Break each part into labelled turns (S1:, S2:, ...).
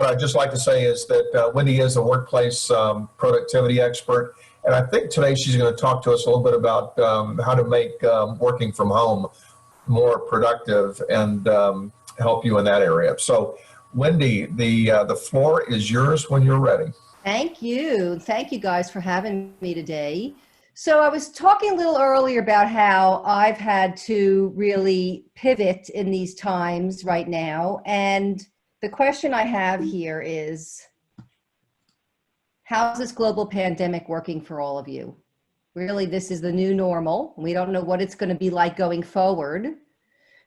S1: What I'd just like to say is that Wendy is a workplace productivity expert, and I think today she's going to talk to us a little bit about how to make working from home more productive and help you in that area. So, Wendy, the floor is yours when you're ready.
S2: Thank you. Thank you guys for having me today. So I was talking a little earlier about how I've had to really pivot in these times right now. And the question I have here is, how's this global pandemic working for all of you? Really, this is the new normal. We don't know what it's going to be like going forward.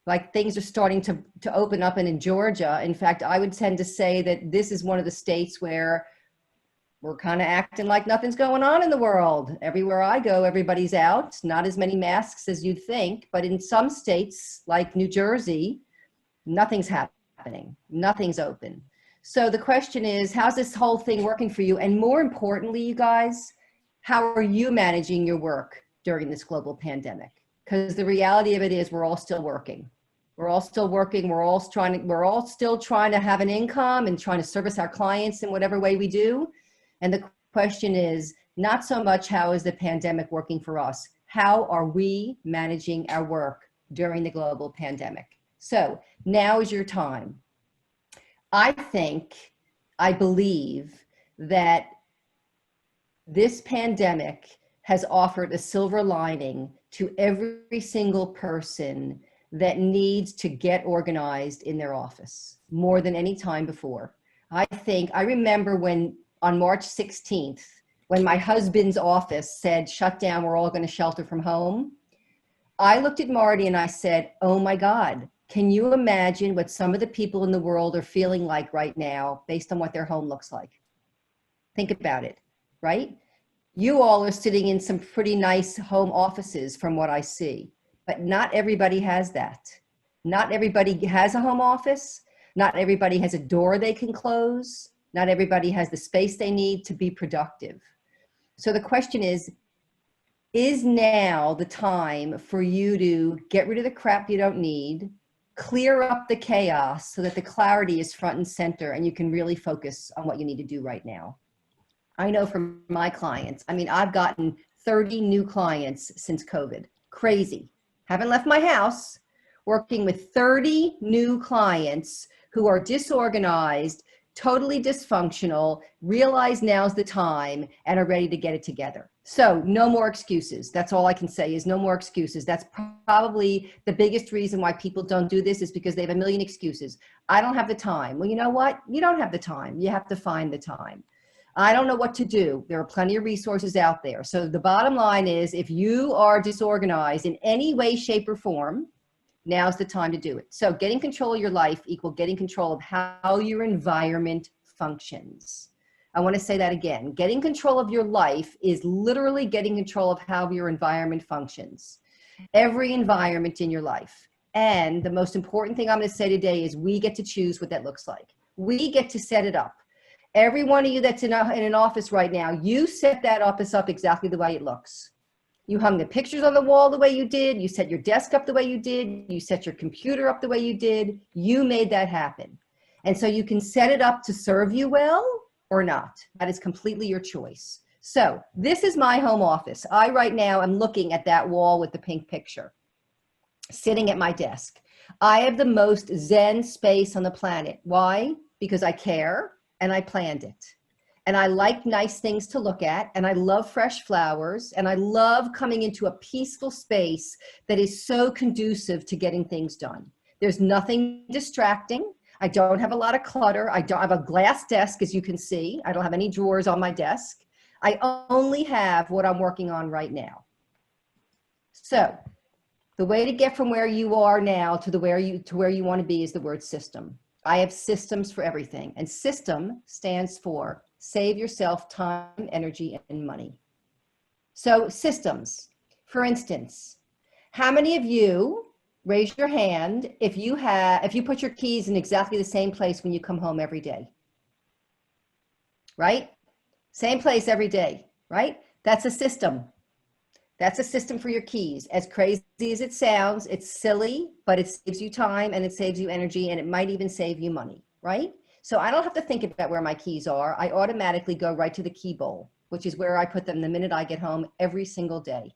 S2: Like things are starting to open up in Georgia. In fact, I would tend to say that this is one of the states where we're kind of acting like nothing's going on in the world. Everywhere I go, everybody's out. Not as many masks as you'd think, but in some states like New Jersey, nothing's happening. Nothing's open. So the question is, how's this whole thing working for you? And more importantly, you guys, how are you managing your work during this global pandemic? Because the reality of it is we're all still working. We're all still working. We're all still trying to have an income and trying to service our clients in whatever way we do. And the question is not so much how is the pandemic working for us? How are we managing our work during the global pandemic? So now is your time. I believe that this pandemic has offered a silver lining to every single person that needs to get organized in their office more than any time before. I remember when on March 16th, when my husband's office said, shut down, we're all going to shelter from home, I looked at Marty and I said, oh my God, can you imagine what some of the people in the world are feeling like right now based on what their home looks like? Think about it, right? You all are sitting in some pretty nice home offices from what I see, but not everybody has that. Not everybody has a home office. Not everybody has a door they can close. Not everybody has the space they need to be productive. So the question is now the time for you to get rid of the crap you don't need, clear up the chaos so that the clarity is front and center and you can really focus on what you need to do right now? I know from my clients, I've gotten 30 new clients since COVID. Crazy. Haven't left my house, working with 30 new clients who are disorganized, totally dysfunctional, realize now's the time, and are ready to get it together. So no more excuses. That's all I can say is no more excuses. That's probably the biggest reason why people don't do this is because they have a million excuses. I don't have the time. Well, you know what? You don't have the time. You have to find the time. I don't know what to do. There are plenty of resources out there. So the bottom line is if you are disorganized in any way, shape, or form, now's the time to do it. So getting control of your life equal getting control of how your environment functions. I want to say that again. Getting control of your life is literally getting control of how your environment functions. Every environment in your life. And the most important thing I'm going to say today is we get to choose what that looks like. We get to set it up. Every one of you that's in an office right now, you set that office up exactly the way it looks. You hung the pictures on the wall the way you did. You set your desk up the way you did. You set your computer up the way you did. You made that happen. And so you can set it up to serve you well or not. That is completely your choice. So this is my home office. I right now am looking at that wall with the pink picture, sitting at my desk. I have the most zen space on the planet. Why? Because I care and I planned it. And I like nice things to look at, and I love fresh flowers, and I love coming into a peaceful space that is so conducive to getting things done. There's nothing distracting. I don't have a lot of clutter. I don't have a glass desk, as you can see. I don't have any drawers on my desk. I only have what I'm working on right now. So the way to get from where you are now to where you want to be is the word system. I have systems for everything, and system stands for save yourself time, energy, and money. So systems, for instance, how many of you, raise your hand, if you put your keys in exactly the same place when you come home every day, right? Same place every day, right? That's a system. That's a system for your keys. As crazy as it sounds, it's silly, but it saves you time and it saves you energy and it might even save you money, right? So I don't have to think about where my keys are. I automatically go right to the key bowl, which is where I put them the minute I get home every single day,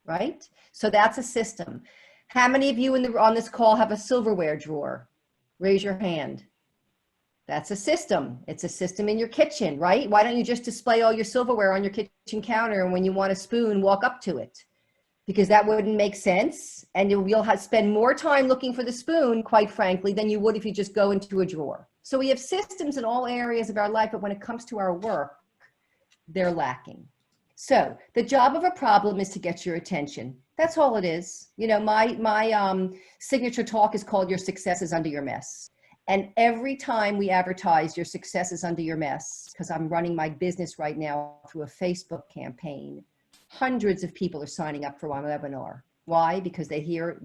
S2: right? So that's a system. How many of you on this call have a silverware drawer? Raise your hand. That's a system. It's a system in your kitchen, right? Why don't you just display all your silverware on your kitchen counter, and when you want a spoon, walk up to it? Because that wouldn't make sense. And you'll have spend more time looking for the spoon, quite frankly, than you would if you just go into a drawer. So we have systems in all areas of our life, but when it comes to our work, they're lacking. So the job of a problem is to get your attention. That's all it is. You know, my signature talk is called Your Success is Under Your Mess. And every time we advertise Your Success is Under Your Mess, because I'm running my business right now through a Facebook campaign, hundreds of people are signing up for my webinar. Why? Because they hear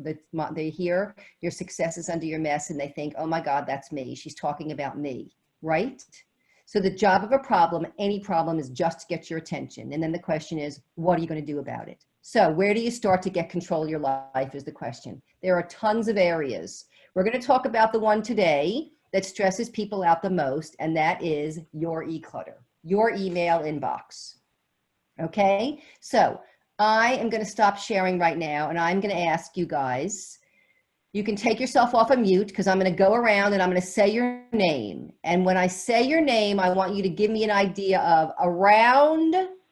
S2: Your Success is Under Your Mess, and they think, oh my God, that's me. She's talking about me, right? So the job of a problem, any problem, is just to get your attention. And then the question is, what are you going to do about it? So where do you start to get control of your life is the question. There are tons of areas. We're going to talk about the one today that stresses people out the most, and that is your e-clutter, your email inbox. Okay, so I am going to stop sharing right now, and I'm going to ask you guys, you can take yourself off of mute, because I'm going to go around and I'm going to say your name. And when I say your name, I want you to give me an idea of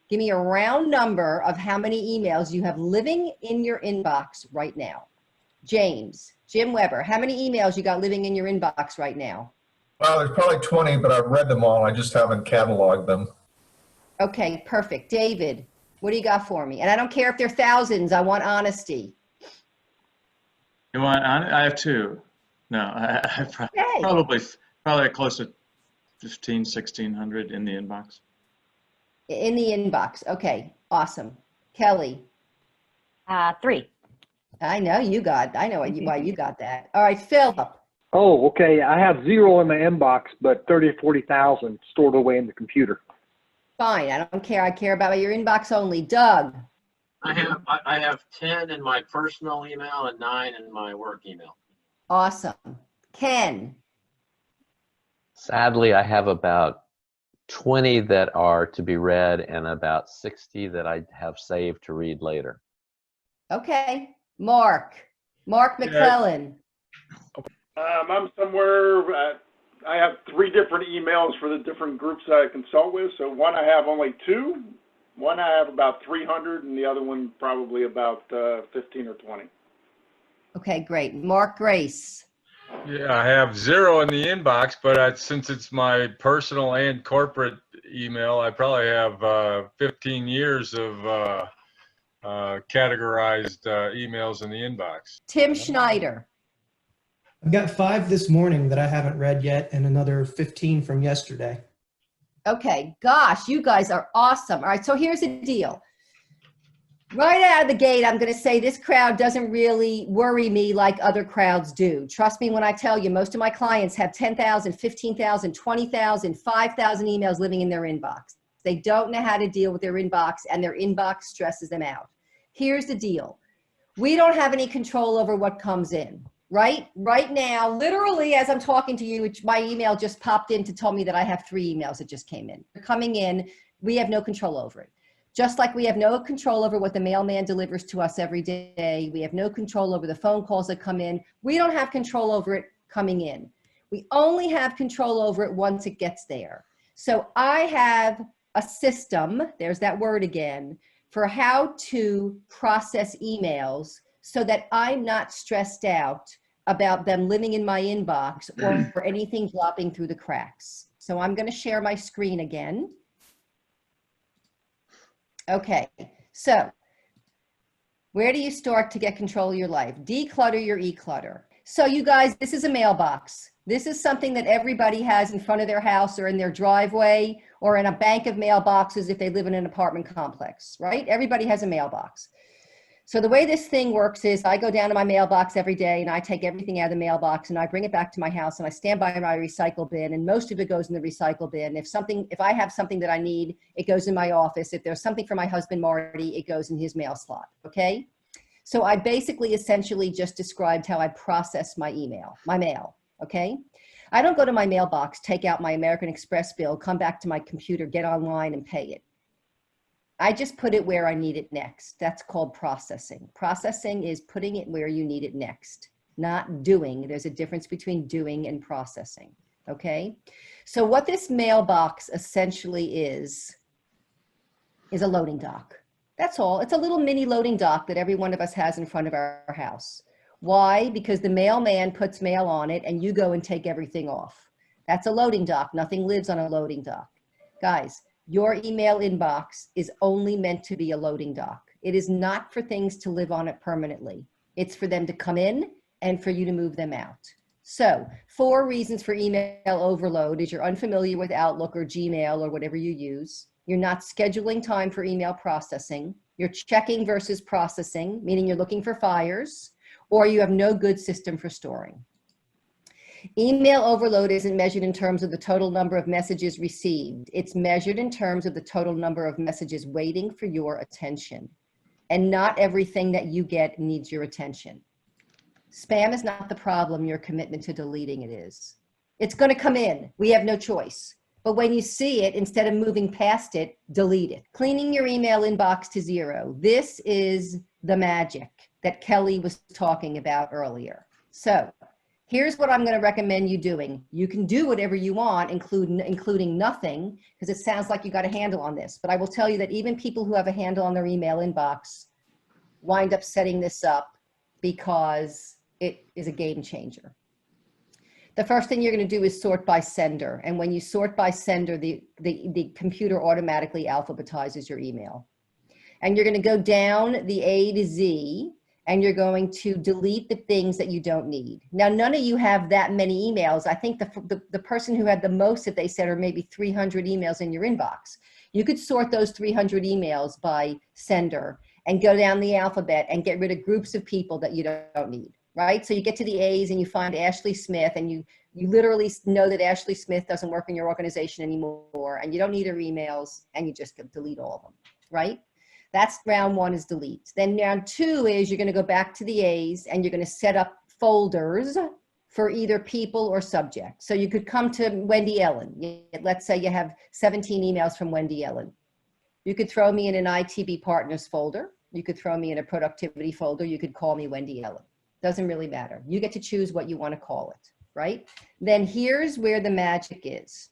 S2: give me a round number of how many emails you have living in your inbox right now. Jim Weber, how many emails you got living in your inbox right now?
S1: Well, there's probably 20, but I've read them all. I just haven't cataloged them.
S2: Okay, perfect. David, what do you got for me? And I don't care if they're thousands. I want honesty.
S3: You want? I have two. No, I have probably close to 1,600 in the inbox.
S2: In the inbox. Okay, awesome. Kelly.
S4: 3.
S2: I know why you got that. All right, Philip.
S5: Oh, okay. I have 0 in my inbox, but 30 or 40,000 stored away in the computer.
S2: Fine, I don't care. I care about your inbox only. Doug.
S6: I have 10 in my personal email and 9 in my work email.
S2: Awesome. Ken.
S7: Sadly, I have about 20 that are to be read and about 60 that I have saved to read later.
S2: Okay. Mark McClellan.
S8: I'm somewhere, I have 3 different emails for the different groups that I consult with. So one I have only 2, one I have about 300, and the other one probably about 15 or 20.
S2: Okay, great. Mark Grace.
S9: Yeah, I have 0 in the inbox, but since it's my personal and corporate email, I probably have 15 years of categorized emails in the inbox.
S2: Tim Schneider.
S10: I've got 5 this morning that I haven't read yet, and another 15 from yesterday.
S2: Okay, gosh, you guys are awesome. All right, so here's the deal. Right out of the gate, I'm going to say this crowd doesn't really worry me like other crowds do. Trust me when I tell you, most of my clients have 10,000, 15,000, 20,000, 5,000 emails living in their inbox. They don't know how to deal with their inbox, and their inbox stresses them out. Here's the deal. We don't have any control over what comes in. Right now, literally as I'm talking to you, my email just popped in to tell me that I have 3 emails that just came in. They're coming in, we have no control over it. Just like we have no control over what the mailman delivers to us every day, we have no control over the phone calls that come in. We don't have control over it coming in. We only have control over it once it gets there. So I have a system, there's that word again, for how to process emails so that I'm not stressed out about them living in my inbox or anything dropping through the cracks. So I'm going to share my screen again. Okay, so where do you start to get control of your life? Declutter your e-clutter. So you guys, this is a mailbox. This is something that everybody has in front of their house or in their driveway or in a bank of mailboxes if they live in an apartment complex, right? Everybody has a mailbox. So the way this thing works is I go down to my mailbox every day and I take everything out of the mailbox and I bring it back to my house and I stand by my recycle bin, and most of it goes in the recycle bin. If I have something that I need, it goes in my office. If there's something for my husband, Marty, it goes in his mail slot, okay? So I basically essentially just described how I process my mail, okay? I don't go to my mailbox, take out my American Express bill, come back to my computer, get online and pay it. I just put it where I need it next. That's called processing. Processing is putting it where you need it next, not doing. There's a difference between doing and processing, okay? So what this mailbox essentially is a loading dock. That's all. It's a little mini loading dock that every one of us has in front of our house. Why? Because the mailman puts mail on it and you go and take everything off. That's a loading dock. Nothing lives on a loading dock. Guys, your email inbox is only meant to be a loading dock. It is not for things to live on it permanently. It's for them to come in and for you to move them out. So 4 reasons for email overload is you're unfamiliar with Outlook or Gmail or whatever you use. You're not scheduling time for email processing. You're checking versus processing, meaning you're looking for fires, or you have no good system for storing. Email overload isn't measured in terms of the total number of messages received. It's measured in terms of the total number of messages waiting for your attention. And not everything that you get needs your attention. Spam is not the problem, your commitment to deleting it is. It's going to come in. We have no choice. But when you see it, instead of moving past it, delete it. Cleaning your email inbox to 0. This is the magic that Kelly was talking about earlier. So here's what I'm going to recommend you doing. You can do whatever you want, including nothing, because it sounds like you got a handle on this. But I will tell you that even people who have a handle on their email inbox wind up setting this up because it is a game changer. The first thing you're going to do is sort by sender. And when you sort by sender, the computer automatically alphabetizes your email. And you're going to go down the A to Z, and you're going to delete the things that you don't need. Now, none of you have that many emails. I think the person who had the most that they said are maybe 300 emails in your inbox. You could sort those 300 emails by sender and go down the alphabet and get rid of groups of people that you don't need. Right? So you get to the A's and you find Ashley Smith, and you literally know that Ashley Smith doesn't work in your organization anymore, and you don't need her emails, and you just delete all of them, right? That's round 1 is delete. Then round 2 is you're going to go back to the A's and you're going to set up folders for either people or subject. So you could come to Wendy Ellin. Let's say you have 17 emails from Wendy Ellin. You could throw me in an ITB Partners folder. You could throw me in a productivity folder. You could call me Wendy Ellin. Doesn't really matter. You get to choose what you want to call it, right? Then here's where the magic is.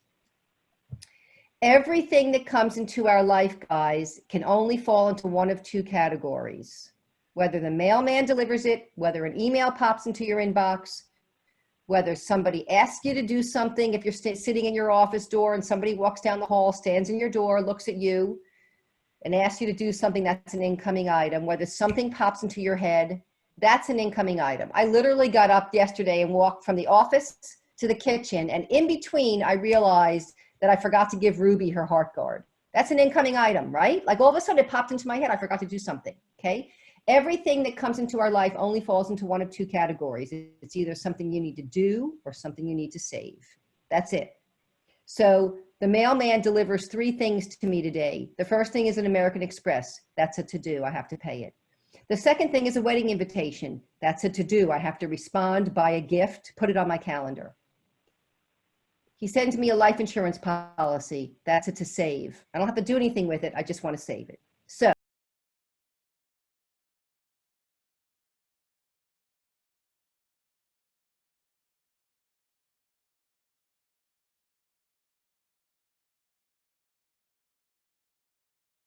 S2: Everything that comes into our life, guys, can only fall into one of 2 categories. Whether the mailman delivers it, whether an email pops into your inbox, whether somebody asks you to do something, if you're sitting in your office door and somebody walks down the hall, stands in your door, looks at you, and asks you to do something, that's an incoming item. Whether something pops into your head, that's an incoming item. I literally got up yesterday and walked from the office to the kitchen, and in between, I realized that I forgot to give Ruby her heart guard. That's an incoming item, right? Like all of a sudden it popped into my head, I forgot to do something, okay? Everything that comes into our life only falls into one of 2 categories. It's either something you need to do or something you need to save. That's it. So the mailman delivers 3 things to me today. The first thing is an American Express. That's a to-do, I have to pay it. The second thing is a wedding invitation. That's a to-do. I have to respond, buy a gift, put it on my calendar. He sends me a life insurance policy. That's a to save. I don't have to do anything with it. I just want to save it.